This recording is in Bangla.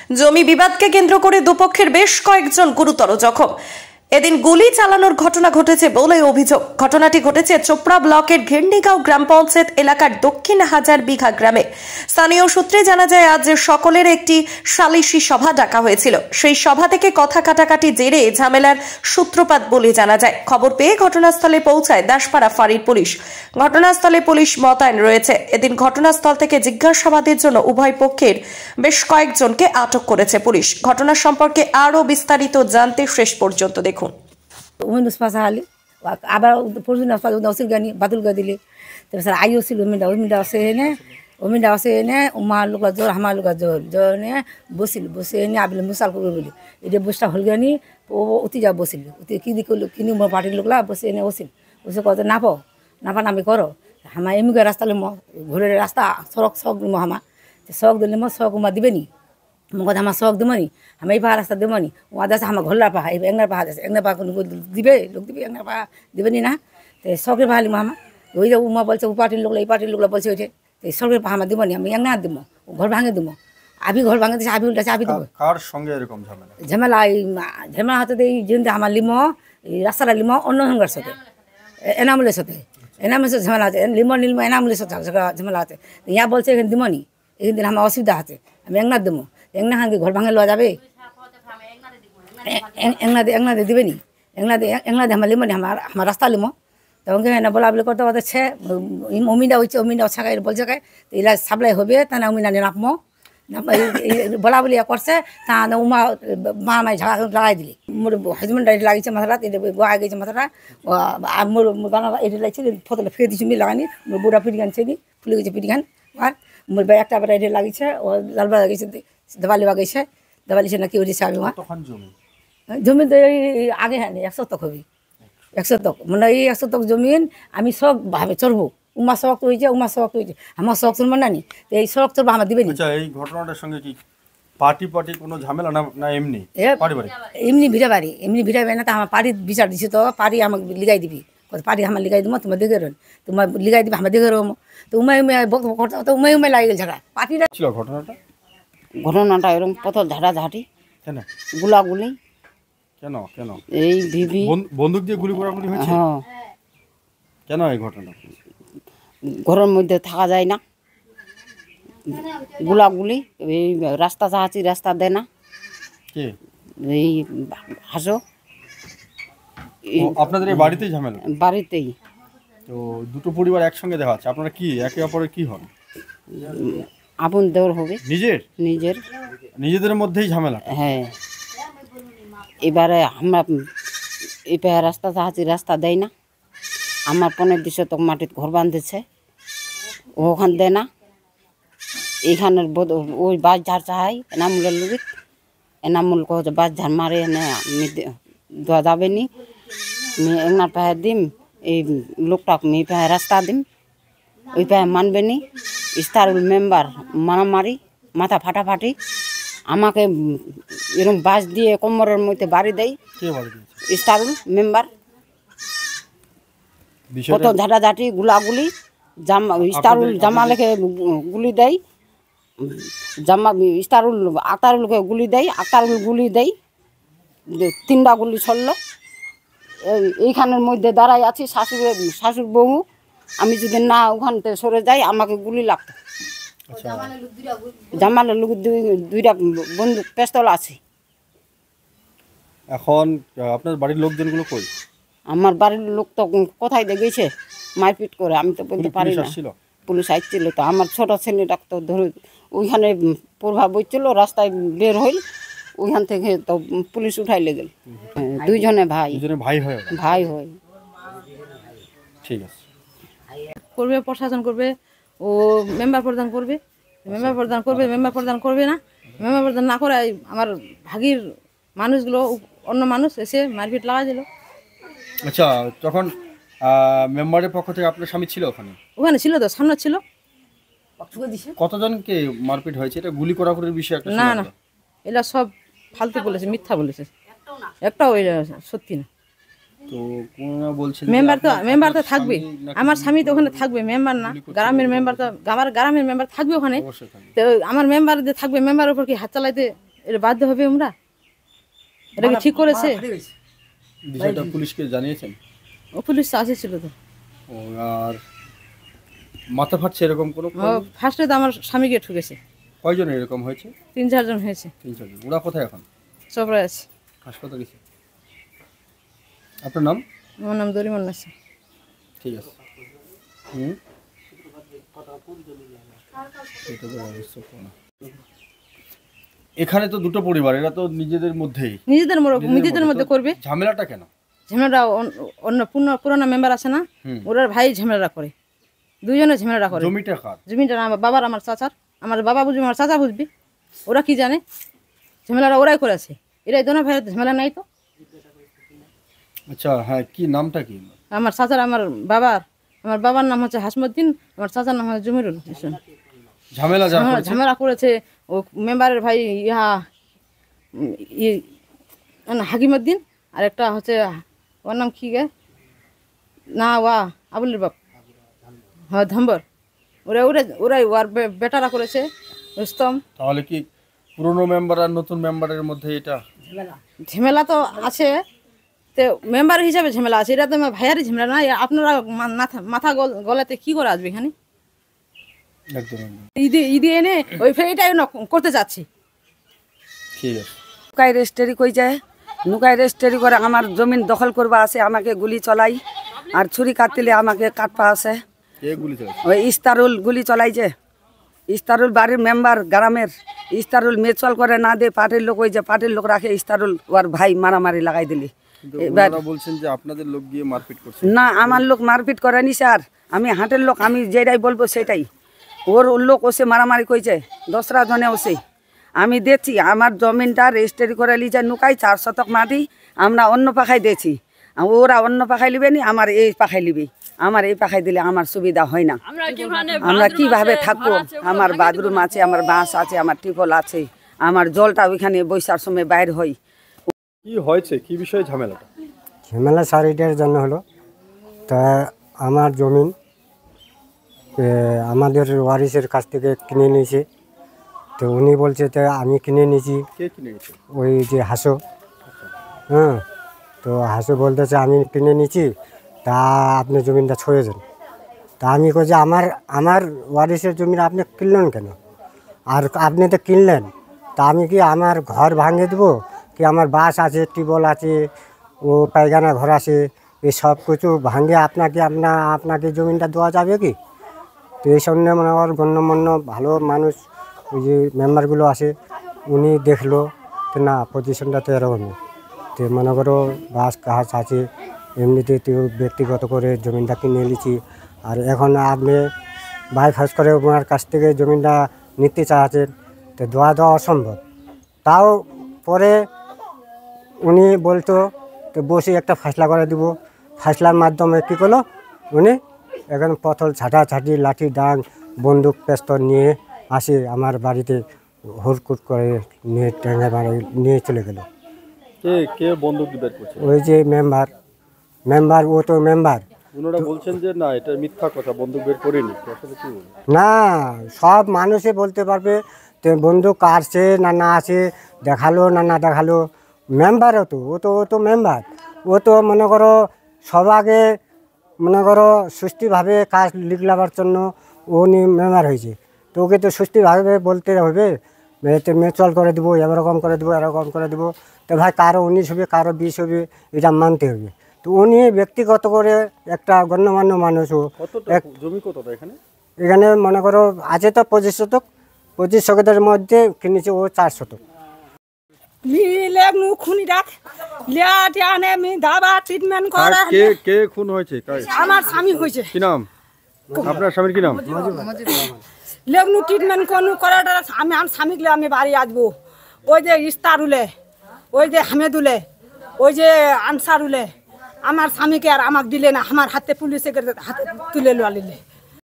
জমি বিবাদকে কেন্দ্র করে দুপক্ষের বেশ কয়েকজন গুরুতর জখম। এদিন গুলি চালানোর ঘটনা ঘটেছে বলে অভিযোগ। ঘটনাটি ঘটেছে চোপড়া ব্লকের ঘিরনিগাঁও গ্রাম পঞ্চায়েত এলাকার দক্ষিণ হাজার বিঘা গ্রামে। স্থানীয় সূত্রে জানা যায়, আজ সকলের একটি সালিশি সভা ডাকা হয়েছিল। সেই সভা থেকে কথা কাটাকাটি জেরে ঝামেলার সূত্রপাত বলে জানা যায়। খবর পেয়ে ঘটনাস্থলে পৌঁছায় দাসপাড়া ফাঁড়ির পুলিশ। ঘটনাস্থলে পুলিশ মোতায়েন রয়েছে। এদিন ঘটনাস্থল থেকে জিজ্ঞাসাবাদের জন্য উভয় পক্ষের বেশ কয়েকজনকে আটক করেছে পুলিশ। ঘটনা সম্পর্কে আরো বিস্তারিত জানতে শেষ পর্যন্ত দেখুন। উমিন্ডাস পাশাহালি আবার পরশুদিন অসিল গানি বাতুল গা দিলে তারপর আইও ছিল উমিন্ডা আসে এনে উমা লোকা জ্বর হামা লোকা জ্বর এনে বসে এনে আবিলে মুসাল করবে বলি এটা বসটা হল গানি ও অতি যা বসিল অতি কিনি মোর পার্টির লোকলা বসে এনে বসে কত নাপা নামি করো হামা এমনি রাস্তা লিমো ঘুরে রাস্তা শখ দিমো হামা শখ দিলে শখ উমা দিবে নি মগজ আমার শখ দেবনি আমি এই পাহা রাস্তা দেবনি ও আদাস আমার ঘোল্লা পাহা এই একনার পাহা আছে একনার পাহা দিবে লোক দিবে একনার পাহা দেবেনি না তো শখের পাহালি মামা ওই যে উমা বলছে ও পার্টির লোকলা এই পার্টির লোকলা বলছে ওইটা তো শখের পাহা আমার দেবনি আমি একনার দেবো ঘর ভাঙে দেবো আবি ঘর ভাঙে দিচ্ছে আবি উল্টাছে আবি দেবো। কার সঙ্গে এরকম ঝামেলা ঝামেলা হাতে এই যেমন আমার লিমো এই রাস্তাটা লিমো অন্য সঙ্গার সাথে এনামুলের সাথে ঝামেলা আছে লিমো নিলমো এনামুলের সাথে ঝামেলা আছে ইয়া বলছে এখানে দিমনি এখান দিন আমার অসুবিধা আছে আমি একনার দেবো একনা হাঙ্গি ঘর ভাঙে লওয়া যাবে একনা দিয়ে দিবে নি একনা দিয়ে আমার লিমো আমার রাস্তা লিমো তখন না বলা বলে করতে পারছে অমিনটা হচ্ছে অমিনটা ছাকাই বলছে তো এলা সাপ্লাই হবে তা না অমিনা নাপমো বলা বলি করছে তা উমা মা মাই ঝাড়া লাগাই দিলি মোর হাজবেন্ড এটা লাগিয়েছে মাথাটা এটা গোয়া গেছে মাথাটা মোর গানা এটা লাগছে ফতলে ফেলে দিচ্ছি লাগানি মোর বুড়া পিটি গান ছেড়ি ফুলে গেছে পিটি গান আর মোর একটা আবার এটা লাগিয়েছে ও লালবা লাগিয়েছে দেওয়ালি বাগাইছে দেওয়ালিছে না কি হয়েছে আমি জমি তো এই আগে হ্যাঁ 100 তক হবি 100 তক মানে এই 100 তক জমিন আমি শখ ভাবে চড়বো উমা শখ হয়েছে আমার শখ চলবো না নি এই শখ চলবো আমার দিবে নি। এই ঘটনাটার সঙ্গে কি পার্টি কোনো ঝামেলা না এমনি এমনি ভিড়া বাড়ি এমনি ভিড়া বাড়ি না তো আমার পার্টির বিচার দিছে তো পার্টি আমাকে লিগাই দিবি পার্টি আমার লিগাই দিব তোমার দেখে রন তোমার লিগাই দিবি আমার দেখে রম তো উমাই তো উমাই লাগে গেল ঝাড়া পার্টিটা ছিল ঘটনাটা এরকম পথল ঝাঁটাঝাঁটি গুলাগুলি কেন এই ভিভি বন্দুক দিয়ে গুলি করাগুলি হয়েছে। হ্যাঁ কেন এই ঘটনা ঘরের মধ্যে থাকা যায় না গুলাগুলি এই রাস্তা চাহাচ্ছি রাস্তা দেয় না এই হাসো আপনাদের এই বাড়িতেই ঝামেলা বাড়িতেই তো দুটো পরিবার একসঙ্গে দেখা যাচ্ছে আপনারা কি একে অপরের কি হন আপন দেওর হবে নিজেদের মধ্যেই ঝামেলা। হ্যাঁ এবারে আমরা এই পায়ে রাস্তা চাহাচ্ছি রাস্তা দেয় না আমার 15-20 তক মাটির ঘর বাঁধেছে ওখান দেয় না এইখানের ওই বাস ঝাড় চাহাই এনামুলের লোক এনামুল কহ বাস ঝাড় মারে এনে দেওয়া যাবে নি একনার পায়ে দিম এই লোকটাক এই পায়ে রাস্তা দিম ওই পায়ে মানবে নি স্টারুল মেম্বার মারামারি মাথা ফাটাফাটি আমাকে এরকম বাস দিয়ে কোমরের মধ্যে বাড়ি দেয় স্টারুল মেম্বার কত ঝাঁটাঝাঁটি গুলাগুলি স্টারুল জামা লেখে গুলি দেয় স্টারুল আক্তারুলকে গুলি দেয় আক্তারুল গুলি দেয় 3টা গুলি ছড়ল এইখানের মধ্যে দাঁড়াই আছি শাশুর বউ আমি যদি না ওখান থেকে সরে যাই আমাকে গুলি লাগতো জামালের লোক 2টা বন্দুক পিস্তল আছে। এখন আপনার বাড়ির লোকজনগুলো কই? আমার বাড়ির লোক তো কোথায় গেছে মারপিট করে আমি তো বলতে পারি না। পুলিশ আসছিল তো আমার ছোট ছেলেটা তো ধরে ওইখানে প্রভাব হচ্ছিল রাস্তায় বের হইল ওইখান থেকে তো পুলিশ উঠাইলে গেল। 2 জনে ভাই হয় ঠিক আছে করবে প্রশাসন করবে ও মেম্বার প্রদান করবে মেম্বার প্রদান করবে না মেম্বার প্রদান না করে আমার ভাগির মানুষগুলো অন্য মানুষ এসে মারপিট লাগাই দিল। আচ্ছা তখন মেম্বারের পক্ষ থেকে আপনার স্বামী ছিল ওখানে ছিল তো সামনে ছিল। কতজনকে মারপিট হয়েছে এটা গুলি করার বিষয় না এরা সব ফালতু বলেছে মিথ্যা বলেছে একটাও সত্যি না। তো কোনা বলছে মেম্বার তো থাকবে আমার স্বামী তো ওখানে থাকবে মেম্বার না গ্রামের মেম্বার তো গ্রামের মেম্বার থাকবে ওখানে তো আমার মেম্বার যে থাকবে মেম্বারের উপর কি হাত চালাইতে এটা বাধ্য হবে আমরা? এটা কি ঠিক করেছে? বিষয়টা পুলিশকে জানিয়েছেন? ও পুলিশ আসেছিল তো। ও, আর মাথা ফাটছে এরকম কোনো ফার্স্টে তো আমার স্বামীকে ঠুকেছে। কয়জন এরকম হয়েছে? 3-4 জন হয়েছে। 3-4 জন। ওরা কোথায় এখন? চপড়ায় আছে। হাসপাতালে গেছে। আপনার নাম? আমার নাম দরিমন নাসি। ঠিক আছে। এখানে তো দুটো পরিবার, এরা তো নিজেদের মধ্যে করবে। ঝামেলাটা কেন? ঝামেলাটা অন্য পুরোনো মেম্বার আছে না, ওরার ভাই ঝামেলাটা করে, দুজনে ঝামেলাটা করে। জমিটা কার? জমিটা আমার বাবার, আমার চাচার। আমার বাবা বুঝবি, আমার চাচা বুঝবি, ওরা কি জানে? ঝামেলাটা ওরাই করেছে। এরাই দোনো ভাইয়ের ঝামেলা নাই তো। আচ্ছা, হ্যাঁ, কি নামটা কি? আমার চাচার, আমার বাবার নাম হচ্ছে হাসমুদ্দিন, আমার চাচার নাম হচ্ছে জমিরুল হোসেন। ঝামেলা করেছে ও মেম্বারের ভাই হাকিমুদ্দিন, আর একটা হচ্ছে ওর নাম কি গে না, আবুলের বাপ, হ্যাঁ ধম্বর। ওরাই ওর বেটারা করেছে রুস্তম। তাহলে কি পুরনো মেম্বার আর নতুন মেম্বারের মধ্যে এটা ঝামেলা তো আছে? তো মেম্বার হিসাবে ঝামেলা আছে, এটা তো আমার ভাইয়ারই ঝামেলা না। আপনারা মাথা গলাতে কি করে আসবে এখানে? ঈদে এনে ওই এটাই করতে চাচ্ছি। ঠিক আছে। নুকাই রেজিস্ট্রি কই যায়, নুকাই রেজিস্ট্রি করে আমার জমিন দখল করবা আছে, আমাকে গুলি চলাই, আর ছুরি কাটলে আমাকে কাটপা আছে। ওই ইস্তারুল গুলি চলাইছে, ইস্তারুল বাড়ির মেম্বার গ্রামের। ইস্তারুল মেচল করে না দে, পার্টির লোক ওই যে পার্টির লোক রাখে, ইস্তারুল ওর ভাই মারামারি লাগাই দিলি। এবার বলছেন যে আপনাদের লোক গিয়ে মারপিট করছে। না, আমার লোক মারপিট করেনি স্যার, আমি হাটের লোক, আমি যেটাই বলবো সেটাই। ওর লোক ওসে মারামারি কইছে, 10টা জনে ওসে। আমি দেখছি আমার জমিনটা রেজিস্ট্রি করে লিছে নুকাই, 4 শতক মাটি আমরা অন্য পাখায় দিয়েছি, ওরা অন্য পাখায় লিবে নি, আমার এই পাখায় লিবে। আমার এই পাখায় দিলে আমার সুবিধা হয় না। আমরা কিভাবে থাকবো? আমার বাথরুম আছে, আমার বাস আছে, আমার টিপল আছে, আমার জলটা ওইখানে বৈশার সময় বাইর হয়। কি হয়েছে, কি বিষয়ে ঝামেলাটা? ঝামেলা স্যার এটার জন্য হলো, তা আমার জমিন আমাদের ওয়ারিসের কাছ থেকে কিনে নিয়েছে। তো উনি বলছে তো আমি কিনে নিয়েছি। কে কিনে নিয়েছে? ওই যে হাসো, হ্যাঁ, তো হাসো বলতেছে আমি কিনে নিয়েছি, তা আপনি জমিনটা ছড়ে যান। তা আমি কই যে আমার ওয়ারিসের জমিন আপনি কিনলেন কেন? আর আপনি তো কিনলেন, তা আমি কি আমার ঘর ভাঙে দেবো কি? আমার বাস আছে, টিউবওয়েল আছে, ও পায়খানা ঘর আছে, এই সব কিছু ভাঙে আপনাকে জমিনটা দেওয়া যাবে কি? তো এই সঙ্গে মনে আমার গণ্যমান্য ভালো মানুষ, ওই যে মেম্বারগুলো আছে, উনি দেখলো তো না, পজিশনটা তো এরকমই। তো মনে করো বাস কাজ আছে, এমনিতে তো ব্যক্তিগত করে জমিনটা কিনে নিয়েছি। আর এখন আপনি বাইপাস করে ওনার কাছ থেকে জমিনটা নিতে চাচ্ছেন, তো দেওয়া অসম্ভব। তাও পরে উনি বলতো তো বসে একটা ফাসলা করে দিব, ফাসলার মাধ্যমে কী করলো উনি এখন পথল ছাটাছাটি, লাঠি ডাং, বন্দুক পেস্তল নিয়ে আসে আমার বাড়িতে, হুড়কুট করে নিয়ে টেঙ্গা মারে নিয়ে চলে গেল। কে বন্দুক বের করছে? ওই যে মেম্বার, ও তো মেম্বার। ওনারা বলছেন যে না, এটা মিথ্যা কথা, বন্দুক বের করেনি। আসলে কি বলবো? না, সব মানুষে বলতে পারবে তো বন্দুক আসছে না আছে, দেখালো না দেখালো। মেম্বারও তো ও তো মেম্বার, ও তো মনে করো সব আগে মনে করো সুষ্ঠুভাবে কাজ লিখলাবার জন্য উনি মেম্বার হয়েছে, তো ওকে তো সুষ্ঠুভাবে বলতে হবে, মেচল করে দেবো, এরকম করে দেবো, এরকম করে দেবো। তো ভাই কারো 19 হবে, কারো 20 হবে, এটা মানতে হবে। তো উনি ব্যক্তিগত করে একটা গণ্যমান্য মানুষও। জমি কতটা এখানে মনে করো আছে তো 25 শতক, 25 শতকের মধ্যে কিনেছে ও 4 শতক। কে খুন হয়েছে? আমার স্বামী হয়েছে। কি নাম আপনার স্বামীর? কি নাম? লেগনু ট্রিটমেন্ট কোন করাটা আমি আমার স্বামীকে আমি বাড়ি আসবো। ওই যে ইস্তারুলে, ওই যে হামেদুলে, ওই যে আনসারুলে আমার স্বামীকে আর আমাকে দিলে না, আমার হাতে পুলিশে হাতে তুলে লিলে।